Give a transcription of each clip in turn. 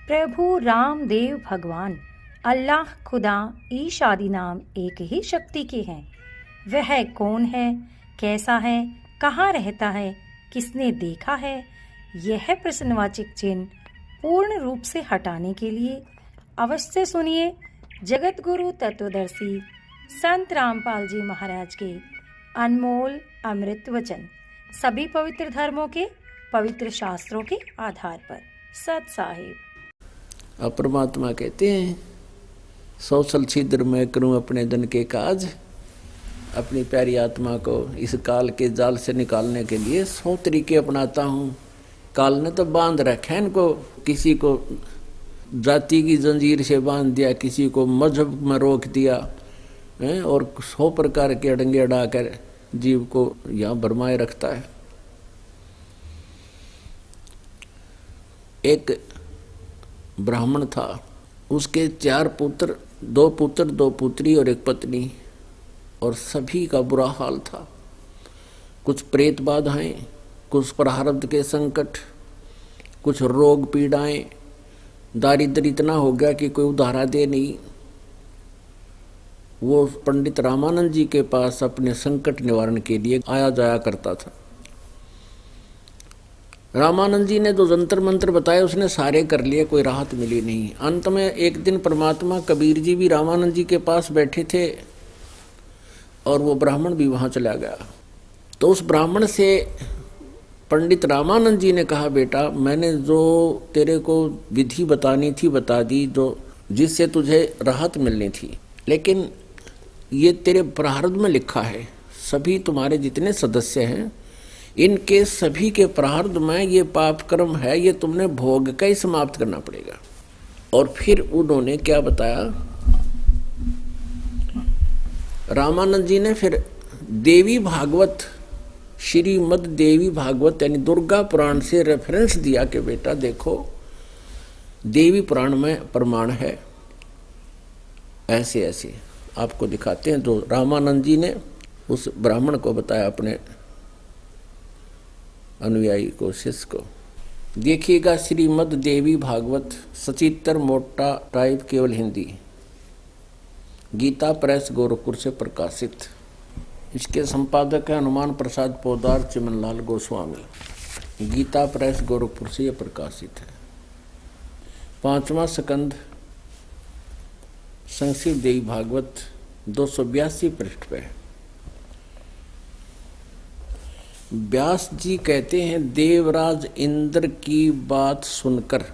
प्रभु रामदेव भगवान अल्लाह खुदा ईश आदि नाम एक ही शक्ति के हैं। वह कौन है, कैसा है, कहाँ रहता है, किसने देखा है, यह प्रश्नवाचक चिन्ह पूर्ण रूप से हटाने के लिए अवश्य सुनिए जगत गुरु तत्वदर्शी संत रामपाल जी महाराज के अनमोल अमृत वचन, सभी पवित्र धर्मों के पवित्र शास्त्रों के आधार पर। सत साहिब। परमात्मा कहते हैं, 100 साल छिद्र मैं करूं अपने धन के काज। अपनी प्यारी आत्मा को इस काल के जाल से निकालने के लिए 100 तरीके अपनाता हूँ। काल ने तो बांध रखा है इनको, किसी को जाति की जंजीर से बांध दिया, किसी को मजहब में रोक दिया है, और 100 प्रकार के अड़ंगे अड़ाकर जीव को यहाँ भरमाए रखता है। एक ब्राह्मण था, उसके 4 पुत्र, 2 पुत्र 2 पुत्री और 1 पत्नी, और सभी का बुरा हाल था। कुछ प्रेत बाधाएं, कुछ प्रारब्ध के संकट, कुछ रोग पीड़ाएं, दारिद्र इतना हो गया कि कोई उधारा दे नहीं। वो पंडित रामानंद जी के पास अपने संकट निवारण के लिए आया जाया करता था। रामानंद जी ने जो जंतर मंत्र बताए उसने सारे कर लिए, कोई राहत मिली नहीं। अंत में एक दिन परमात्मा कबीर जी भी रामानंद जी के पास बैठे थे और वो ब्राह्मण भी वहां चला गया। तो उस ब्राह्मण से पंडित रामानंद जी ने कहा, बेटा मैंने जो तेरे को विधि बतानी थी बता दी, जो जिससे तुझे राहत मिलनी थी, लेकिन ये तेरे प्रारब्ध में लिखा है। सभी तुम्हारे जितने सदस्य हैं इनके सभी के प्रारब्ध में ये पाप कर्म है, ये तुमने भोग का ही समाप्त करना पड़ेगा। और फिर उन्होंने क्या बताया, रामानंद जी ने फिर देवी भागवत, श्रीमद् देवी भागवत यानी दुर्गा पुराण से रेफरेंस दिया कि बेटा देखो देवी पुराण में प्रमाण है, ऐसे ऐसे आपको दिखाते हैं। तो रामानंद जी ने उस ब्राह्मण को बताया, अपने अनुयायी को, शिष्य को। देखिएगा श्रीमद् देवी भागवत, सचित्र मोटा टाइप, केवल हिंदी, गीता प्रेस गोरखपुर से प्रकाशित। इसके संपादक है हनुमान प्रसाद पोदार चिमनलाल गोस्वामी। गीता प्रेस गोरखपुर से यह प्रकाशित है। 5वां स्कंद संक्षिप्त देवी भागवत 282 पृष्ठ पे। व्यास जी कहते हैं, देवराज इंद्र की बात सुनकर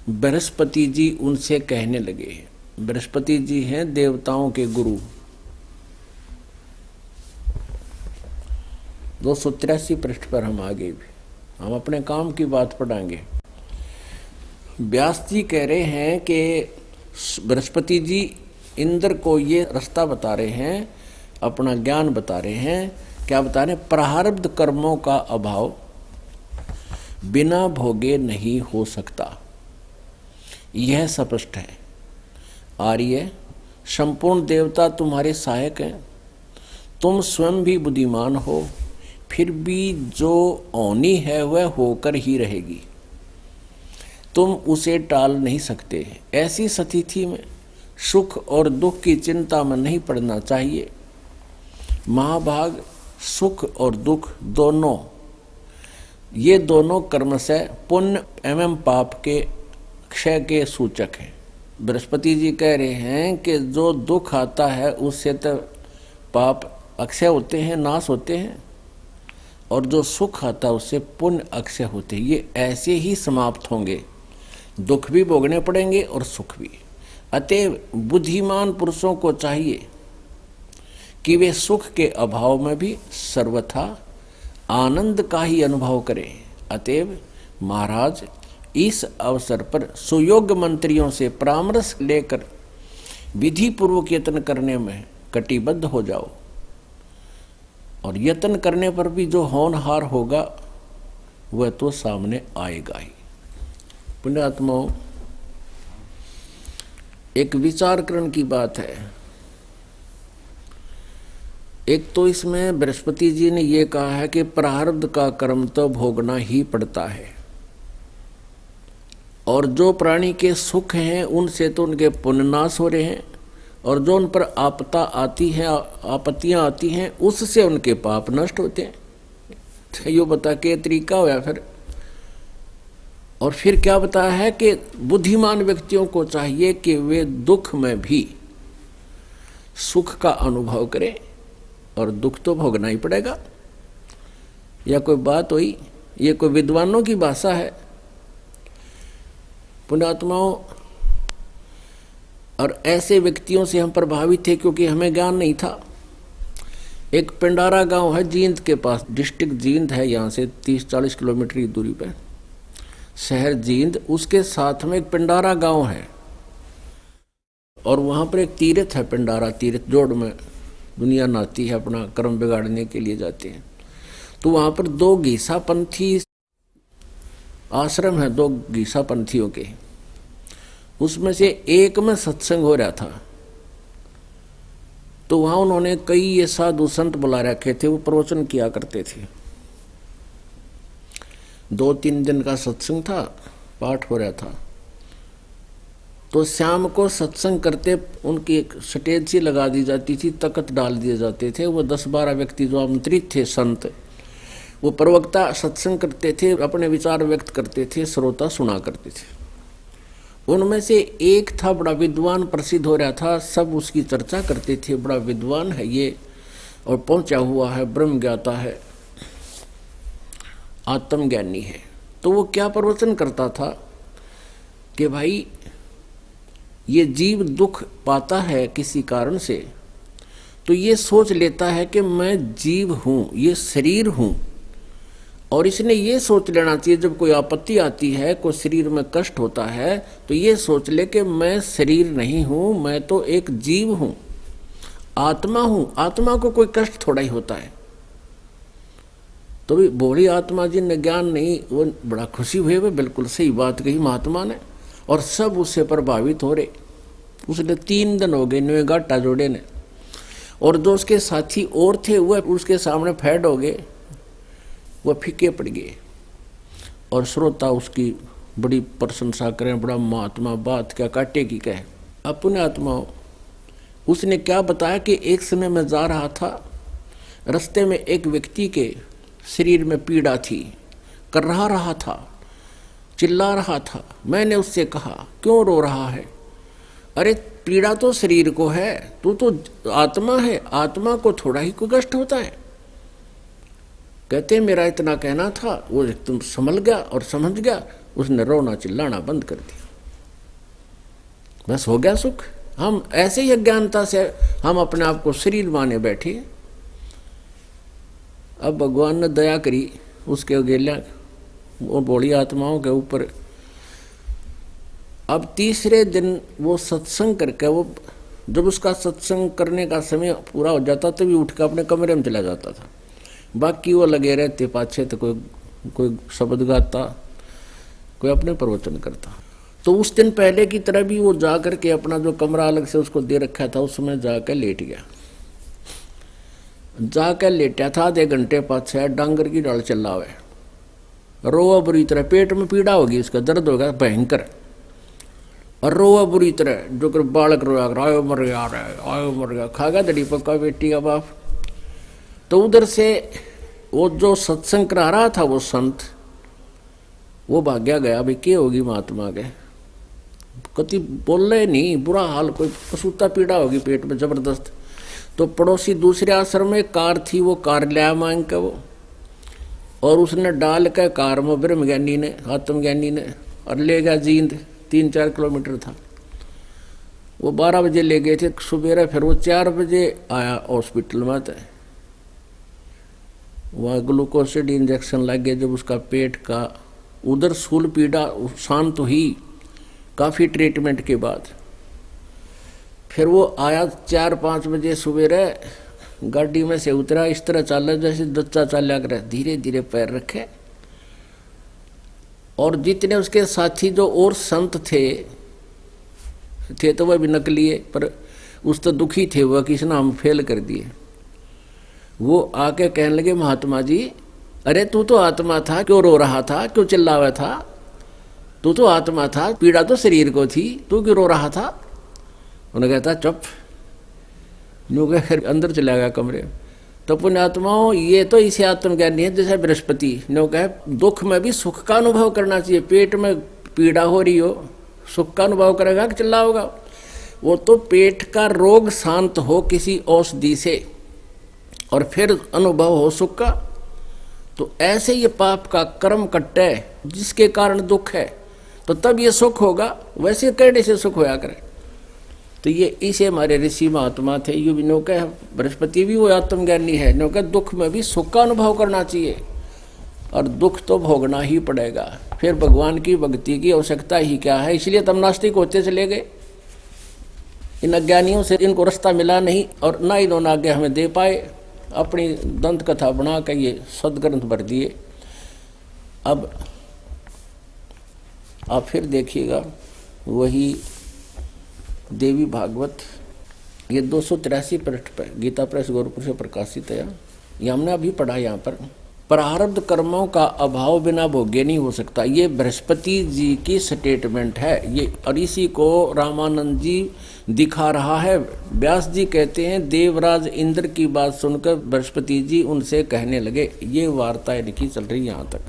बृहस्पति जी उनसे कहने लगे। बृहस्पति जी हैं देवताओं के गुरु। 283 पृष्ठ पर हम आगे भी हम अपने काम की बात पढ़ाएंगे। व्यास जी कह रहे हैं कि बृहस्पति जी इंद्र को ये रास्ता बता रहे हैं, अपना ज्ञान बता रहे हैं। क्या बता रहे हैं? प्रारब्ध कर्मों का अभाव बिना भोगे नहीं हो सकता, यह स्पष्ट है। आर्य, संपूर्ण देवता तुम्हारे सहायक हैं, तुम स्वयं भी बुद्धिमान हो, फिर भी जो औनी है वह होकर ही रहेगी, तुम उसे टाल नहीं सकते। ऐसी स्थिति में सुख और दुख की चिंता में नहीं पड़ना चाहिए। महाभाग, सुख और दुख दोनों, ये दोनों कर्म से पुण्य एवं पाप के क्षय के सूचक हैं। बृहस्पति जी कह रहे हैं कि जो दुख आता है उससे तो पाप अक्षय होते हैं, नाश होते हैं, और जो सुख आता है उससे पुण्य अक्षय होते हैं। ये ऐसे ही समाप्त होंगे, दुख भी भोगने पड़ेंगे और सुख भी। अतएव बुद्धिमान पुरुषों को चाहिए कि वे सुख के अभाव में भी सर्वथा आनंद का ही अनुभव करें। अतएव महाराज, इस अवसर पर सुयोग्य मंत्रियों से परामर्श लेकर विधि पूर्वक यत्न करने में कटिबद्ध हो जाओ, और यत्न करने पर भी जो होनहार होगा वह तो सामने आएगा ही। पुण्यात्माओं, एक विचारकरण की बात है। एक तो इसमें बृहस्पति जी ने यह कहा है कि प्रारब्ध का कर्म तो भोगना ही पड़ता है, और जो प्राणी के सुख हैं उनसे तो उनके पुण्य नाश हो रहे हैं, और जो उन पर आपत्तियां आती हैं उससे उनके पाप नष्ट होते हैं। यो बता के तरीका होया फिर। और फिर क्या बताया है कि बुद्धिमान व्यक्तियों को चाहिए कि वे दुख में भी सुख का अनुभव करें, और दुख तो भोगना ही पड़ेगा। या कोई बात हुई? ये कोई विद्वानों की भाषा है? पुण्यात्माओं, और ऐसे व्यक्तियों से हम प्रभावित थे क्योंकि हमें ज्ञान नहीं था। एक पिंडारा गांव है जींद के पास, डिस्ट्रिक्ट जींद है, यहाँ से 30-40 किलोमीटर की दूरी पर शहर जींद, उसके साथ में एक पिंडारा गांव है, और वहां पर एक तीर्थ है, पिंडारा तीर्थ, जोड़ में दुनिया नहाती है, अपना कर्म बिगाड़ने के लिए जाते हैं। तो वहां पर 2 गीसा पंथी आश्रम है, 2 गीसा पंथियों के, उसमें से एक में सत्संग हो रहा था। तो वहां उन्होंने कई ये साधु संत बुला रखे थे, वो प्रवचन किया करते थे। 2-3 दिन का सत्संग था, पाठ हो रहा था। तो शाम को सत्संग करते उनकी एक स्टेज सी लगा दी जाती थी, तख्त डाल दिए जाते थे। वो 10-12 व्यक्ति जो आमंत्रित थे संत, वो प्रवक्ता सत्संग करते थे, अपने विचार व्यक्त करते थे, श्रोता सुना करते थे। उनमें से एक था, बड़ा विद्वान प्रसिद्ध हो रहा था, सब उसकी चर्चा करते थे, बड़ा विद्वान है ये, और पहुंचा हुआ है, ब्रह्म ज्ञाता है, आत्मज्ञानी है। तो वो क्या प्रवचन करता था कि भाई ये जीव दुख पाता है किसी कारण से, तो ये सोच लेता है कि मैं जीव हूं, ये शरीर हूं, और इसने ये सोच लेना चाहिए जब कोई आपत्ति आती है, कोई शरीर में कष्ट होता है, तो ये सोच ले कि मैं शरीर नहीं हूं, मैं तो एक जीव हूं, आत्मा हूं। आत्मा को कोई कष्ट थोड़ा ही होता है। तो भी बोली आत्मा जिन ज्ञान नहीं, वो बड़ा खुशी हुए, वे बिल्कुल सही बात कही महात्मा ने, और सब उससे प्रभावित हो रहे। उसने 3 दिन हो गए न्यू गाटा जोड़े ने, और जो उसके साथी और थे वह उसके सामने फैड हो गए, वह फीके पड़ गए, और श्रोता उसकी बड़ी प्रशंसा करें, बड़ा महात्मा, बात क्या काटे की कहे। अपने आत्मा उसने क्या बताया कि एक समय में जा रहा था, रास्ते में एक व्यक्ति के शरीर में पीड़ा थी, कर रहा था, चिल्ला रहा था। मैंने उससे कहा क्यों रो रहा है? अरे पीड़ा तो शरीर को है, तू तो आत्मा है, आत्मा को थोड़ा ही कोई कष्ट होता है। कहते मेरा इतना कहना था, वो तुम संभल गया और समझ गया, उसने रोना चिल्लाना बंद कर दिया, बस हो गया सुख। हम ऐसे ही अज्ञानता से हम अपने आप को शरीर माने बैठे। अब भगवान ने दया करी उसके अगेला वो बड़ी आत्माओं के ऊपर। अब तीसरे दिन वो सत्संग करके, वो जब उसका सत्संग करने का समय पूरा हो जाता तभी उठ कर अपने कमरे में चला जाता था। बाकी वो लगे रहते पाछे, तो कोई शब्द गाता, कोई अपने प्रवचन करता। तो उस दिन पहले की तरह भी वो जा करके अपना जो कमरा अलग से उसको दे रखा था, उसमें जाकर लेट गया। जाकर लेटा था, आधे घंटे पाछे डांगर की डाल चल रहा है, रोआ बुरी तरह, पेट में पीड़ा होगी, उसका दर्द होगा भयंकर, और रोआ बुरी तरह। जो कर बालक रोया, आयो मर गया, आयो मर गया, खागा दड़ी पक्का बेटी का बाप। तो उधर से वो जो सत्संग करा रहा था वो संत, वो भाग्या गया, भाई क्या होगी महात्मा के, कति बोल रहे नहीं, बुरा हाल, कोई पसूता पीड़ा होगी पेट में जबरदस्त। तो पड़ोसी दूसरे आश्रम में कार थी, वो कार लिया मांग के वो, और उसने डाल के कार में ब्रह्मज्ञानी ने, आत्मज्ञानी ने, और ले गया जींद, 3-4 किलोमीटर था। वो 12 बजे ले गए थे सुबेरा, फिर वो 4 बजे आया हॉस्पिटल में। था वहाँ ग्लूकोसिड इंजेक्शन लग गया। जब उसका पेट का उधर सूल पीड़ा शांत हुई काफ़ी ट्रीटमेंट के बाद, फिर वो आया 4-5 बजे सुबेरे, गाड़ी में से उतरा, इस तरह चाला जैसे बच्चा चाला कर, धीरे धीरे पैर रखे। और जितने उसके साथी जो और संत थे तो वह भी नकली है, पर उस तो दुखी थे वह, किसने हम फेल कर दिए। वो आके कहने लगे महात्मा जी, अरे तू तो आत्मा था, क्यों रो रहा था, क्यों चिल्ला हुआ था? तू तो आत्मा था, पीड़ा तो शरीर को थी, तू क्यों रो रहा था? उन्होंने कहता चुप, यूं कह फिर अंदर चला गया कमरे। तो पुण्यात्माओं, ये तो इसे आत्मज्ञानी है जैसे बृहस्पति ने कहा दुख में भी सुख का अनुभव करना चाहिए। पेट में पीड़ा हो रही हो, सुख का अनुभव करेगा कि चिल्लाओगा? वो तो पेट का रोग शांत हो किसी औषधि से और फिर अनुभव हो सुख का। तो ऐसे ये पाप का कर्म कट्टे जिसके कारण दुख है, तो तब ये सुख होगा, वैसे कैसे से सुख होया करे। तो ये इसे हमारे ऋषि महात्मा थे, यू भी नौका है, बृहस्पति भी वो आत्मज्ञानी है, नौका दुख में भी सुख का अनुभव करना चाहिए और दुख तो भोगना ही पड़ेगा। फिर भगवान की भक्ति की आवश्यकता ही क्या है? इसलिए तब नास्तिक होते चले गए। इन अज्ञानियों से इनको रास्ता मिला नहीं और ना इन्होंने आगे हमें दे पाए। अपनी दंत कथा बना कर ये सदग्रंथ भर दिए। अब आप फिर देखिएगा वही देवी भागवत, ये 283 पृष्ठ पर गीता प्रेस गोरखपुर से प्रकाशित है। ये हमने अभी पढ़ा। यहाँ पर प्रारब्ध कर्मों का अभाव बिना भोग्य नहीं हो सकता, ये बृहस्पति जी की स्टेटमेंट है ये, और इसी को रामानंद जी दिखा रहा है। व्यास जी कहते हैं देवराज इंद्र की बात सुनकर बृहस्पति जी उनसे कहने लगे, ये वार्ता लिखी चल रही यहाँ तक।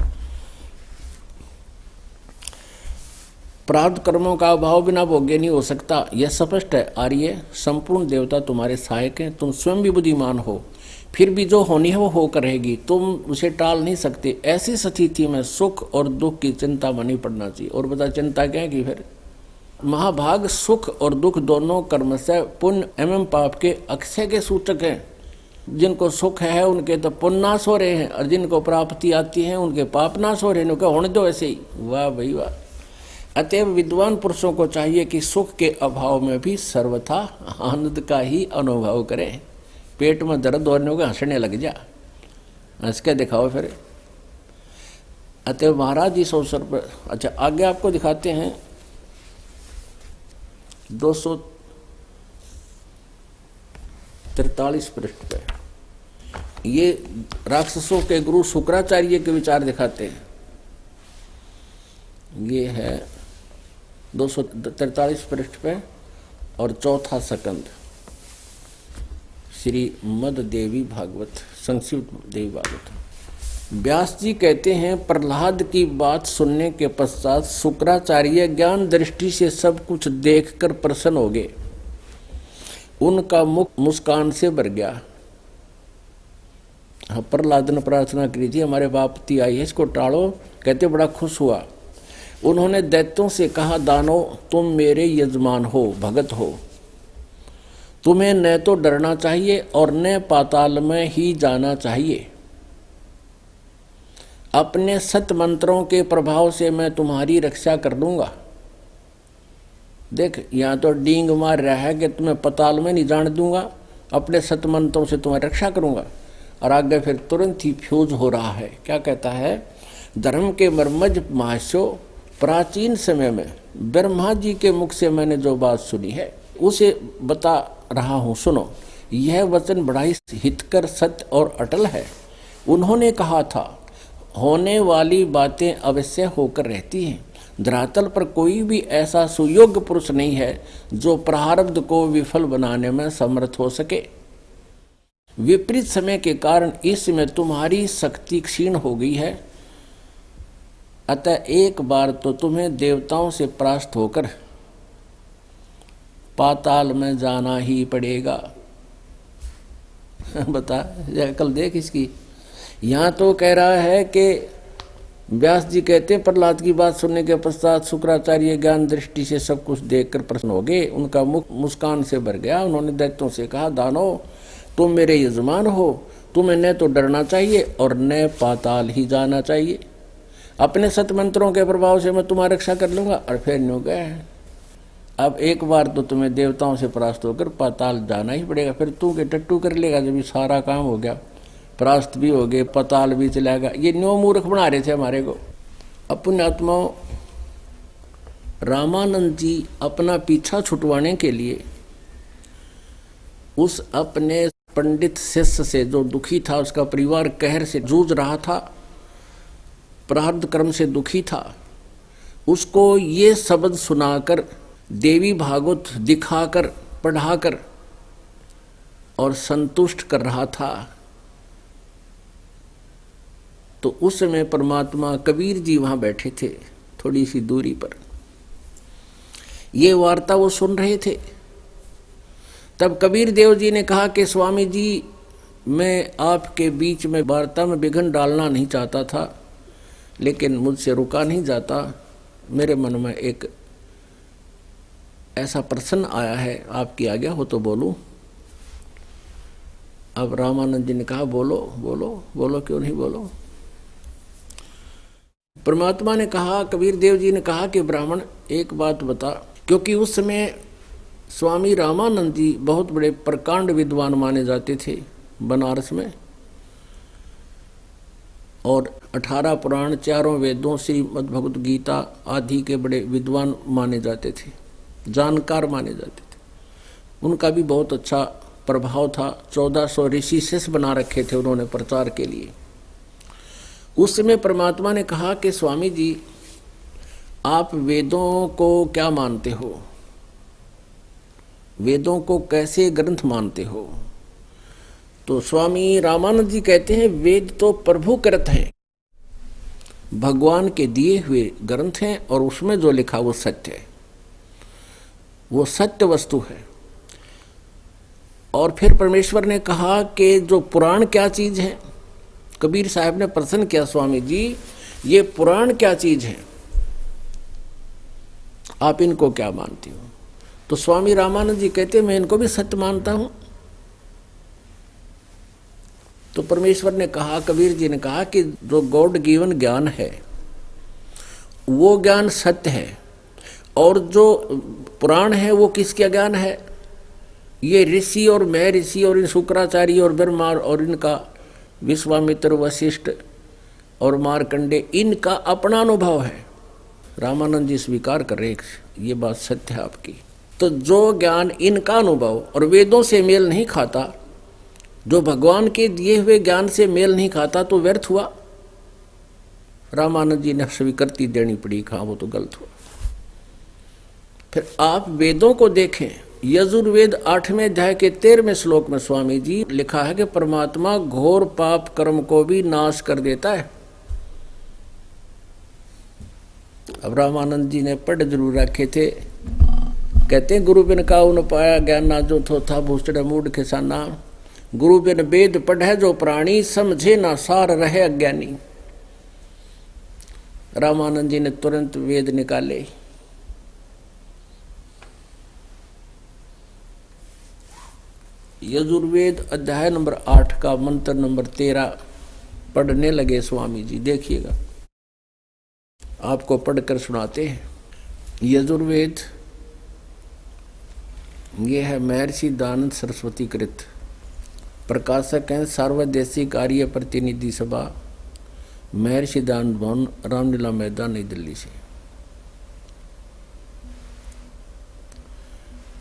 प्रारब्ध कर्मों का अभाव बिना भोग्य नहीं हो सकता, यह स्पष्ट है। आर्य, संपूर्ण देवता तुम्हारे सहायक हैं, तुम स्वयं भी बुद्धिमान हो, फिर भी जो होनी है वो होकर रहेगी, तुम उसे टाल नहीं सकते। ऐसी स्थिति में सुख और दुख की चिंता में नहीं पड़ना चाहिए। और बता चिंता क्या की? फिर महाभाग सुख और दुख दोनों कर्म से पुण्य एवं पाप के अक्षय के सूचक हैं। जिनको सुख है उनके तो पुण्य नाश हो रहे हैं, और जिनको प्राप्ति आती है उनके पाप नाश हो रहे हैं। उनका होने दो ऐसे ही। वाह भाई वाह। अतएव विद्वान पुरुषों को चाहिए कि सुख के अभाव में भी सर्वथा आनंद का ही अनुभव करें। पेट में दर्द होने को हंसने लग जा, हंस के दिखाओ फिर। अतएव महाराज इस अवसर पर, अच्छा आगे आपको दिखाते हैं 243 पृष्ठ पे, ये राक्षसों के गुरु शुक्राचार्य के विचार दिखाते हैं। ये है 243 पृष्ठ पे और चौथा सकंद, श्री मद देवी भागवत, संक्षिप्त देवी भागवत। व्यास जी कहते हैं प्रहलाद की बात सुनने के पश्चात शुक्राचार्य ज्ञान दृष्टि से सब कुछ देखकर प्रसन्न हो गए। उनका मुख मुस्कान से भर गया। प्रहलाद ने प्रार्थना की थी हमारे बापती आई है, इसको टाड़ो। कहते बड़ा खुश हुआ। उन्होंने दैत्यों से कहा, दानव तुम मेरे यजमान हो, भगत हो, तुम्हें न तो डरना चाहिए और न पाताल में ही जाना चाहिए। अपने सत मंत्रों के प्रभाव से मैं तुम्हारी रक्षा कर लूंगा। देख यहाँ तो डींग मार रहा है कि तुम्हें पाताल में नहीं जाने दूंगा, अपने सत मंत्रों से तुम्हारी रक्षा करूंगा। और आगे फिर तुरंत ही फ्यूज हो रहा है। क्या कहता है? धर्म के मर्मज महाशो, प्राचीन समय में ब्रह्मा जी के मुख से मैंने जो बात सुनी है उसे बता रहा हूँ, सुनो। यह वचन बड़ा ही हितकर, सत्य और अटल है। उन्होंने कहा था होने वाली बातें अवश्य होकर रहती हैं। धरातल पर कोई भी ऐसा सुयोग्य पुरुष नहीं है जो प्रारब्ध को विफल बनाने में समर्थ हो सके। विपरीत समय के कारण इस समय तुम्हारी शक्ति क्षीण हो गई है, अतः एक बार तो तुम्हें देवताओं से परास्त होकर पाताल में जाना ही पड़ेगा। बता कल देख इसकी। यहाँ तो कह रहा है कि व्यास जी कहते हैं प्रहलाद की बात सुनने के पश्चात शुक्राचार्य ज्ञान दृष्टि से सब कुछ देखकर प्रसन्न हो गए। उनका मुख मुस्कान से भर गया। उन्होंने दैत्यों से कहा, दानव तुम मेरे यजमान हो, तुम्हें न तो डरना चाहिए और न पाताल ही जाना चाहिए। अपने सतमंत्रों के प्रभाव से मैं तुम्हारी रक्षा कर लूंगा। और फिर न्यू गए, अब एक बार तो तुम्हें देवताओं से परास्त होकर पाताल जाना ही पड़ेगा। फिर तू के टट्टू कर लेगा जब ये सारा काम हो गया, परास्त भी हो गए, पाताल भी चलेगा। ये न्यो मूर्ख बना रहे थे हमारे को। अपने आत्माओं, रामानंद जी अपना पीछा छुटवाने के लिए उस अपने पंडित शिष्य से जो दुखी था, उसका परिवार कहर से जूझ रहा था, प्रारब्ध कर्म से दुखी था, उसको ये शब्द सुनाकर, देवी भागवत दिखाकर, पढ़ाकर और संतुष्ट कर रहा था। तो उस समय परमात्मा कबीर जी वहां बैठे थे, थोड़ी सी दूरी पर। ये वार्ता वो सुन रहे थे। तब कबीर देव जी ने कहा कि स्वामी जी, मैं आपके बीच में वार्ता में विघ्न डालना नहीं चाहता था, लेकिन मुझसे रुका नहीं जाता। मेरे मन में एक ऐसा प्रश्न आया है, आपकी आज्ञा हो तो बोलूं। अब रामानंद जी ने कहा बोलो बोलो बोलो, क्यों नहीं बोलो। परमात्मा ने कहा, कबीर देव जी ने कहा कि ब्राह्मण एक बात बता, क्योंकि उस समय स्वामी रामानंद जी बहुत बड़े प्रकांड विद्वान माने जाते थे बनारस में, और 18 पुराण, 4 वेदों, श्रीमद् भगवत गीता आदि के बड़े विद्वान माने जाते थे, जानकार माने जाते थे। उनका भी बहुत अच्छा प्रभाव था। 1400 ऋषि शिष्य बना रखे थे उन्होंने प्रचार के लिए। उस समय परमात्मा ने कहा कि स्वामी जी, आप वेदों को क्या मानते हो, वेदों को कैसे ग्रंथ मानते हो। तो स्वामी रामानंद जी कहते हैं, वेद तो प्रभु कृत है, भगवान के दिए हुए ग्रंथ हैं, और उसमें जो लिखा वो सत्य है, वो सत्य वस्तु है। और फिर परमेश्वर ने कहा कि जो पुराण क्या चीज है। कबीर साहब ने प्रश्न किया, स्वामी जी ये पुराण क्या चीज है, आप इनको क्या मानते हो। तो स्वामी रामानंद जी कहते मैं इनको भी सत्य मानता हूं। तो परमेश्वर ने कहा, कबीर जी ने कहा कि जो गॉड गिवन ज्ञान है वो ज्ञान सत्य है, और जो पुराण है वो किसका ज्ञान है, ये ऋषि और महर्षि और इन शुक्राचार्य और ब्रह्मा और इनका विश्वामित्र, वशिष्ठ और मार्कंडे, इनका अपना अनुभव है। रामानंद जी स्वीकार कर रहे, ये बात सत्य है आपकी। तो जो ज्ञान इनका अनुभव और वेदों से मेल नहीं खाता, जो भगवान के दिए हुए ज्ञान से मेल नहीं खाता, तो व्यर्थ हुआ। रामानंद जी ने स्वीकृति देनी पड़ी, कहा वो तो गलत हुआ। फिर आप वेदों को देखें, यजुर्वेद 8वें अध्याय के 13वें श्लोक में स्वामी जी लिखा है कि परमात्मा घोर पाप कर्म को भी नाश कर देता है। अब रामानंद जी ने पढ़ जरूर रखे थे। कहते हैं, गुरु बिन काऊ न पाया ज्ञान ना जो थो था भूषण मूड खिसाना। गुरु बिन वेद पढ़े जो प्राणी, समझे ना सार रहे अज्ञानी। रामानंद जी ने तुरंत वेद निकाले। यजुर्वेद अध्याय नंबर 8 का मंत्र नंबर 13 पढ़ने लगे स्वामी जी। देखिएगा, आपको पढ़कर सुनाते हैं। यजुर्वेद ये है महर्षि दयानंद सरस्वती कृत, प्रकाशक हैं सार्वदेशिक आर्य प्रतिनिधि सभा, महर्षि दयानंद भवन, रामलीला मैदान, नई दिल्ली से।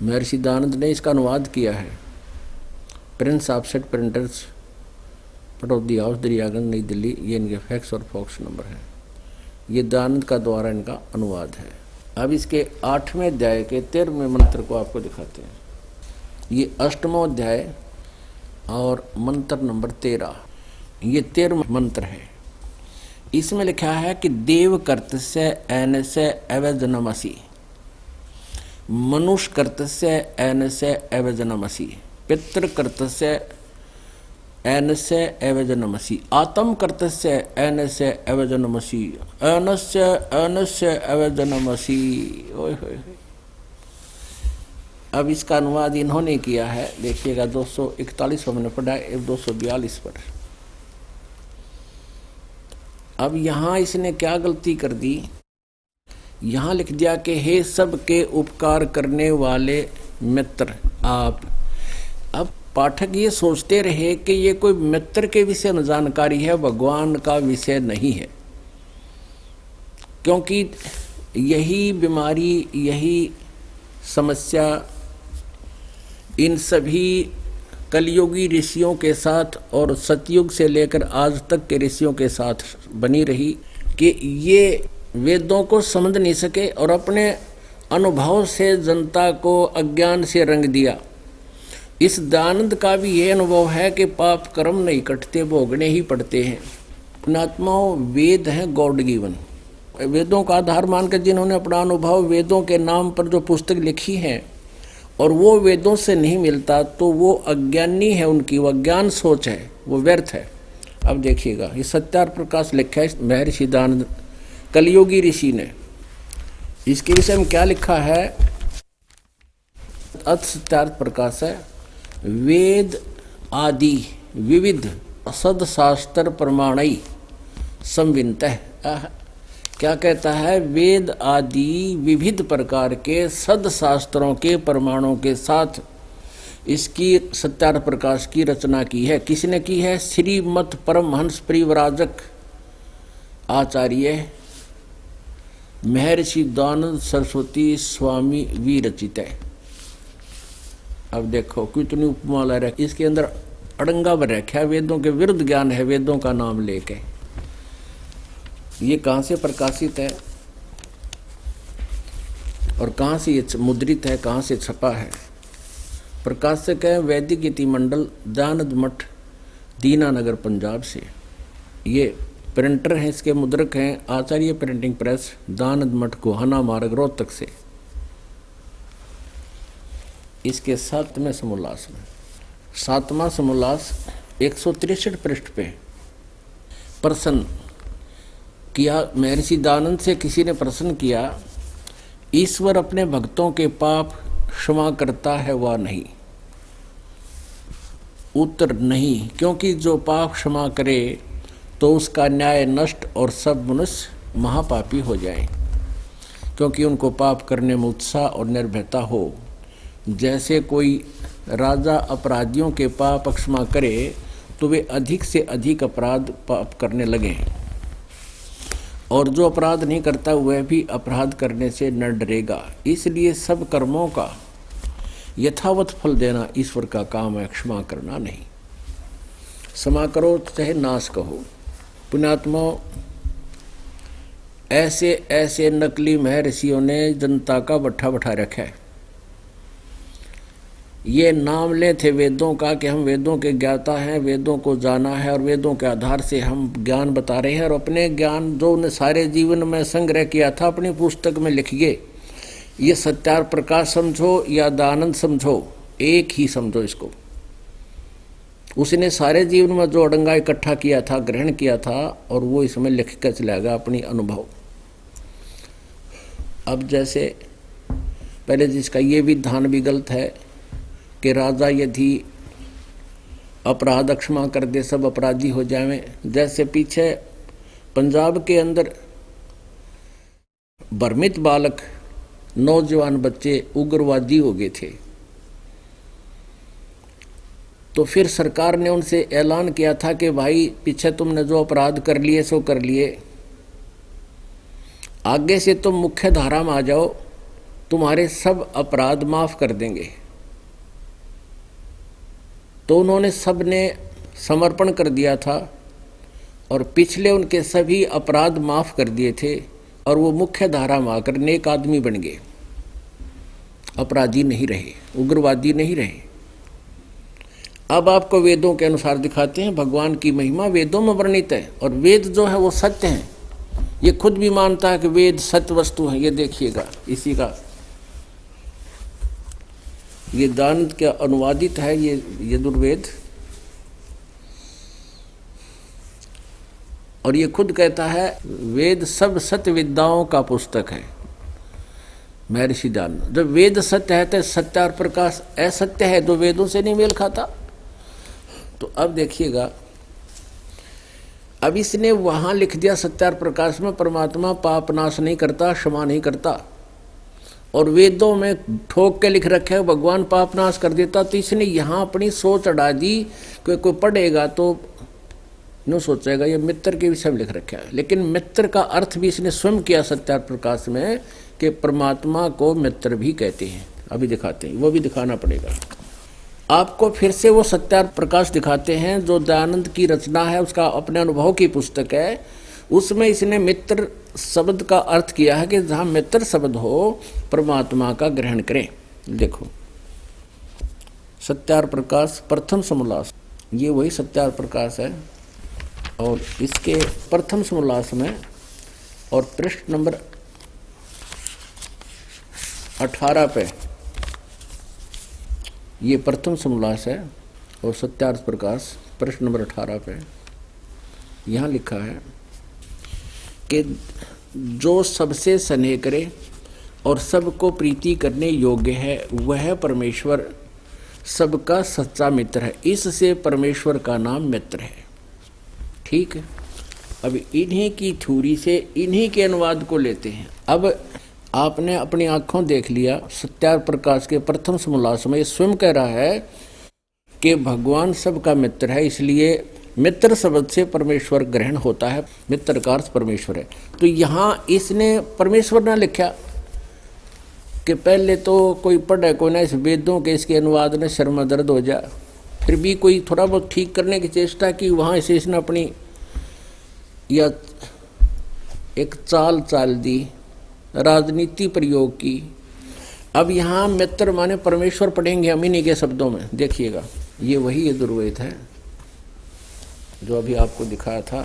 महर्षि दयानंद ने इसका अनुवाद किया है। Prince offset printers, Pataudi house, Daryaganj, नई दिल्ली। ये इनके फैक्स और फॉक्स नंबर है। ये दयानंद का द्वारा इनका अनुवाद है। अब इसके 8वें अध्याय के 13वें मंत्र को आपको दिखाते हैं। ये 8वां अध्याय और मंत्र नंबर 13, ये 13वां मंत्र है। इसमें लिखा है कि देव कर्तस्य एनस्य अवजनमसि, मनुष्य कर्तस्य एनस्य अवजनमसि, पितृ कर्तस्य एनस्य अवजनमसि, आत्म कर्तस्य एनस्य अवजनमसि, एनस्य एनस्य अवजनमसि। ओए होए। अब इसका अनुवाद इन्होंने किया है, देखिएगा 241 हमने पढ़ा है, 242 पर। अब यहाँ इसने क्या गलती कर दी, यहाँ लिख दिया कि हे सबके उपकार करने वाले मित्र आप। अब पाठक ये सोचते रहे कि ये कोई मित्र के विषय में जानकारी है, भगवान का विषय नहीं है, क्योंकि यही बीमारी, यही समस्या इन सभी कलयुगी ऋषियों के साथ और सतयुग से लेकर आज तक के ऋषियों के साथ बनी रही कि ये वेदों को समझ नहीं सके और अपने अनुभव से जनता को अज्ञान से रंग दिया। इस दयानंद का भी ये अनुभव है कि पाप कर्म नहीं कटते, भोगने ही पड़ते हैं। पुण्यात्माओं, वेद हैं गॉड गिवन। वेदों का आधार मानकर जिन्होंने अपना अनुभव वेदों के नाम पर जो पुस्तक लिखी है और वो वेदों से नहीं मिलता तो वो अज्ञानी है, उनकी वो अज्ञान सोच है, वो व्यर्थ है। अब देखिएगा, ये सत्यार्थ प्रकाश लिखा है महर्षि दयानंद कलियुगी ऋषि ने। इसके विषय में क्या लिखा है? अथ सत्यार्थ प्रकाश है, वेद आदि विविध सदशास्त्र प्रमाणई संविनतः। क्या कहता है? वेद आदि विविध प्रकार के सदशास्त्रों के प्रमाणों के साथ इसकी सत्यार्थ प्रकाश की रचना की है। किसने की है? श्रीमत परमहंस परिव्राजक आचार्य महर्षि दयानंद सरस्वती स्वामी विरचित है। अब देखो कितनी उपमाला रखी, इसके अंदर अड़ंगा भर रखा है, वेदों के विरुद्ध ज्ञान है, वेदों का नाम लेके। ये कहाँ से प्रकाशित है और कहाँ से ये मुद्रित है, कहाँ से छपा है? प्रकाशक है वैदिक इति मंडल, दयानंद मठ, दीनानगर, पंजाब से। ये प्रिंटर हैं, इसके मुद्रक हैं आचार्य प्रिंटिंग प्रेस, दयानंद मठ, गोहाना मार्ग, रोहतक से। इसके 7वें समोल्लास में 7वां समोल्लास 163 पृष्ठ पे प्रश्न किया। महर्षि दयानंद से किसी ने प्रश्न किया, ईश्वर अपने भक्तों के पाप क्षमा करता है व नहीं? उत्तर नहीं, क्योंकि जो पाप क्षमा करे तो उसका न्याय नष्ट और सब मनुष्य महापापी हो जाएं, क्योंकि उनको पाप करने में उत्साह और निर्भयता हो। जैसे कोई राजा अपराधियों के पाप क्षमा करे तो वे अधिक से अधिक अपराध पाप करने लगे, और जो अपराध नहीं करता वह भी अपराध करने से न डरेगा। इसलिए सब कर्मों का यथावत फल देना ईश्वर का काम है, क्षमा करना नहीं। क्षमा करो चाहे नाश कहो। पुण्यात्मा, ऐसे ऐसे नकली महर्षियों ने जनता का बट्ठा बैठा रखा है। ये नाम ले थे वेदों का कि हम वेदों के ज्ञाता हैं, वेदों को जाना है और वेदों के आधार से हम ज्ञान बता रहे हैं, और अपने ज्ञान जो उन्हें सारे जीवन में संग्रह किया था अपनी पुस्तक में लिखिए। ये सत्यार्थ प्रकाश समझो या दयानंद समझो, एक ही समझो इसको। उसने सारे जीवन में जो अड़ंगा इकट्ठा किया था, ग्रहण किया था, और वो इसमें लिख कर चलेगा अपनी अनुभव। अब जैसे पहले जिसका ये विधान भी गलत है कि राजा यदि अपराध क्षमा कर दे सब अपराधी हो जाएं। जैसे पीछे पंजाब के अंदर भ्रमित बालक, नौजवान बच्चे उग्रवादी हो गए थे, तो फिर सरकार ने उनसे ऐलान किया था कि भाई पीछे तुमने जो अपराध कर लिए सो कर लिए, आगे से तुम मुख्य धारा में आ जाओ, तुम्हारे सब अपराध माफ कर देंगे। तो उन्होंने सब ने समर्पण कर दिया था और पिछले उनके सभी अपराध माफ कर दिए थे, और वो मुख्य धारा में आकर नेक आदमी बन गए, अपराधी नहीं रहे, उग्रवादी नहीं रहे। अब आपको वेदों के अनुसार दिखाते हैं भगवान की महिमा वेदों में वर्णित है, और वेद जो है वो सत्य है। ये खुद भी मानता है कि वेद सत्य वस्तु है। ये देखिएगा, इसी का ये दयानंद का अनुवादित है ये यजुर्वेद, और ये खुद कहता है वेद सब सत्य विद्याओं का पुस्तक है। महर्षि दयानंद, जब वेद सत्य है तो सत्यार्थ प्रकाश असत्य है, जो वेदों से नहीं मेल खाता। तो अब देखिएगा, अब इसने वहां लिख दिया सत्यार्थ प्रकाश में परमात्मा पाप नाश नहीं करता, क्षमा नहीं करता, और वेदों में ठोक के लिख रखा है भगवान पाप नाश कर देता। तो इसने यहाँ अपनी सोच अड़ा दी कि कोई पढ़ेगा तो नो सोचेगा ये मित्र के विषय में लिख रखा है, लेकिन मित्र का अर्थ भी इसने स्वयं किया सत्यार्थ प्रकाश में कि परमात्मा को मित्र भी कहते हैं। अभी दिखाते हैं, वो भी दिखाना पड़ेगा आपको। फिर से वो सत्यार्थ प्रकाश दिखाते हैं जो दयानंद की रचना है, उसका अपने अनुभव की पुस्तक है। उसमें इसने मित्र शब्द का अर्थ किया है कि जहां मित्र शब्द हो परमात्मा का ग्रहण करें। देखो सत्यार प्रकाश प्रथम समोल्लास, ये वही सत्यार प्रकाश है और इसके प्रथम समोल्लास में और पृष्ठ नंबर 18 पे ये प्रथम समोल्लास है और सत्यार्थ प्रकाश पृष्ठ नंबर 18 पे यहाँ लिखा है कि जो सबसे स्नेह करे और सबको प्रीति करने योग्य है वह परमेश्वर सबका सच्चा मित्र है। इससे परमेश्वर का नाम मित्र है। ठीक है, अब इन्हीं की थ्योरी से इन्हीं के अनुवाद को लेते हैं। अब आपने अपनी आंखों देख लिया, सत्यार प्रकाश के प्रथम समोल्लास में स्वयं कह रहा है कि भगवान सबका मित्र है, इसलिए मित्र शब्द से परमेश्वर ग्रहण होता है। मित्र का अर्थ परमेश्वर है। तो यहाँ इसने परमेश्वर ना लिखा कि पहले तो कोई पढ़े कोई ना इस वेदों के इसके अनुवाद ने सर में दर्द हो जाए, फिर भी कोई थोड़ा बहुत ठीक करने की चेष्टा की, वहाँ इसे इसने अपनी या एक चाल दी, राजनीति प्रयोग की। अब यहाँ मित्र माने परमेश्वर पढ़ेंगे हम इन्हीं के शब्दों में। देखिएगा ये वही यजुर्वेद है जो अभी आपको दिखाया था,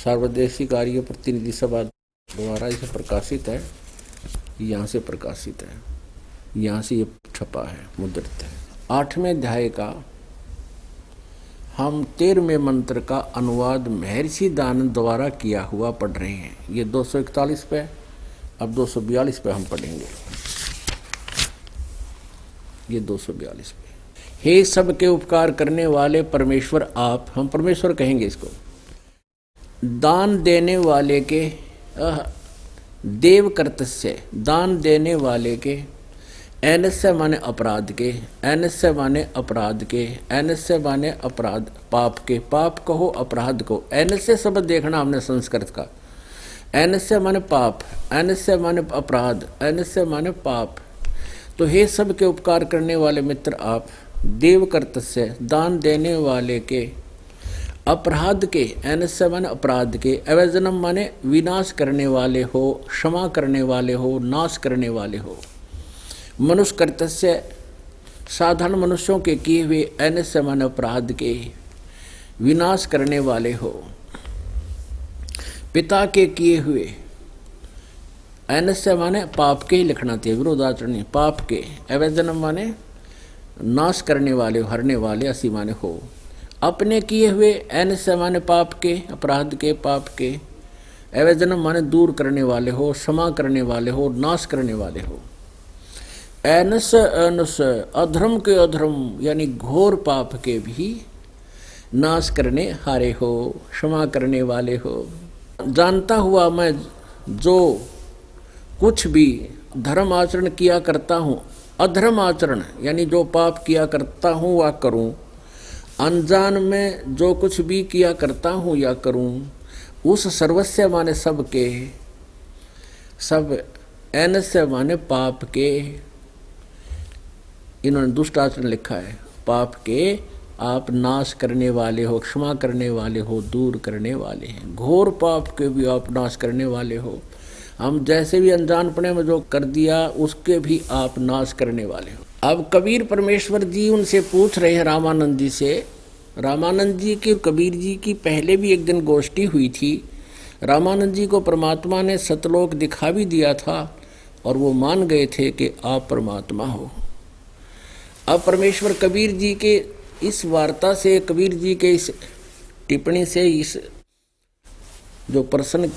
सार्वदेशिक आर्य प्रतिनिधि सभा द्वारा इसे प्रकाशित है, यहाँ से प्रकाशित है, यहाँ से ये छपा है, मुद्रित है। 8वें अध्याय का हम 13वें मंत्र का अनुवाद महर्षि दानंद द्वारा किया हुआ पढ़ रहे हैं। ये 241 पे, अब 242 पे हम पढ़ेंगे। ये 242 पे। हे सबके उपकार करने वाले परमेश्वर आप, हम परमेश्वर कहेंगे इसको, दान देने वाले के देव कर्तस्य, दान देने वाले के, एनस्य माने अपराध के, एनस्य माने अपराध के, एनस्य माने अपराध पाप के, पाप कहो अपराध को। एनस्य शब्द देखना हमने संस्कृत का, एनस्य माने पाप, एनस्य माने अपराध, एनस्य माने पाप। तो हे सबके उपकार करने वाले मित्र आप, देव कर्तस्य दान देने वाले के, अपराध के, एनस्य माने अपराध के, अवैजनम माने विनाश करने वाले हो, क्षमा करने वाले हो, नाश करने वाले हो। मनुष्य कर्तस्य साधारण मनुष्यों के किए हुए, एनस्य माने अपराध के, विनाश करने वाले हो। पिता के किए हुए, एनस्य माने पाप के ही लिखना चाहिए, विरोधाचरण पाप के, अवैजनम माने नाश करने वाले, हरने वाले, असी माने हो। अपने किए हुए, एनस्य माने पाप के, अपराध के, पाप के, अवैजनम माने दूर करने वाले हो, क्षमा करने वाले हो, नाश करने वाले हो। एनस अनस अधर्म के अधर्म यानी घोर पाप के भी नाश करने हारे हो, क्षमा करने वाले हो। जानता हुआ मैं जो कुछ भी धर्म आचरण किया करता हूँ, अधर्म आचरण यानी जो पाप किया करता हूँ वह करूँ, अनजान में जो कुछ भी किया करता हूँ या करूँ, उस सर्वस्व माने सब के, सब एनस्य माने पाप के, इन्होंने दुष्ट आचरण लिखा है, पाप के आप नाश करने वाले हो, क्षमा करने वाले हो, दूर करने वाले हैं। घोर पाप के भी आप नाश करने वाले हो। हम जैसे भी अनजानपने में जो कर दिया उसके भी आप नाश करने वाले हो। अब कबीर परमेश्वर जी उनसे पूछ रहे हैं रामानंद जी से। रामानंद जी की और कबीर जी की पहले भी एक दिन गोष्ठी हुई थी। रामानंद जी को परमात्मा ने सतलोक दिखा भी दिया था और वो मान गए थे कि आप परमात्मा हो। अब परमेश्वर कबीर जी के इस वार्ता से, कबीर जी के इस टिप्पणी से, इस जो प्रश्न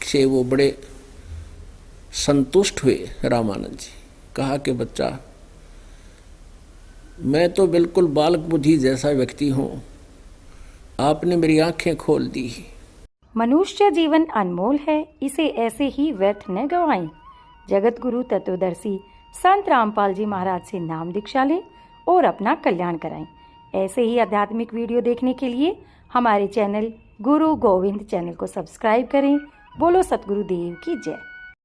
से वो बड़े संतुष्ट हुए। रामानंद जी कहा कि बच्चा, मैं तो बिल्कुल बालक बुद्धि जैसा व्यक्ति हूँ, आपने मेरी आंखें खोल दी। मनुष्य जीवन अनमोल है, इसे ऐसे ही व्यर्थ न गवाएं। जगत गुरु तत्वदर्शी संत रामपाल जी महाराज से नाम दीक्षा लें और अपना कल्याण कराएं। ऐसे ही आध्यात्मिक वीडियो देखने के लिए हमारे चैनल गुरु गोविंद चैनल को सब्सक्राइब करें। बोलो सतगुरुदेव की जय।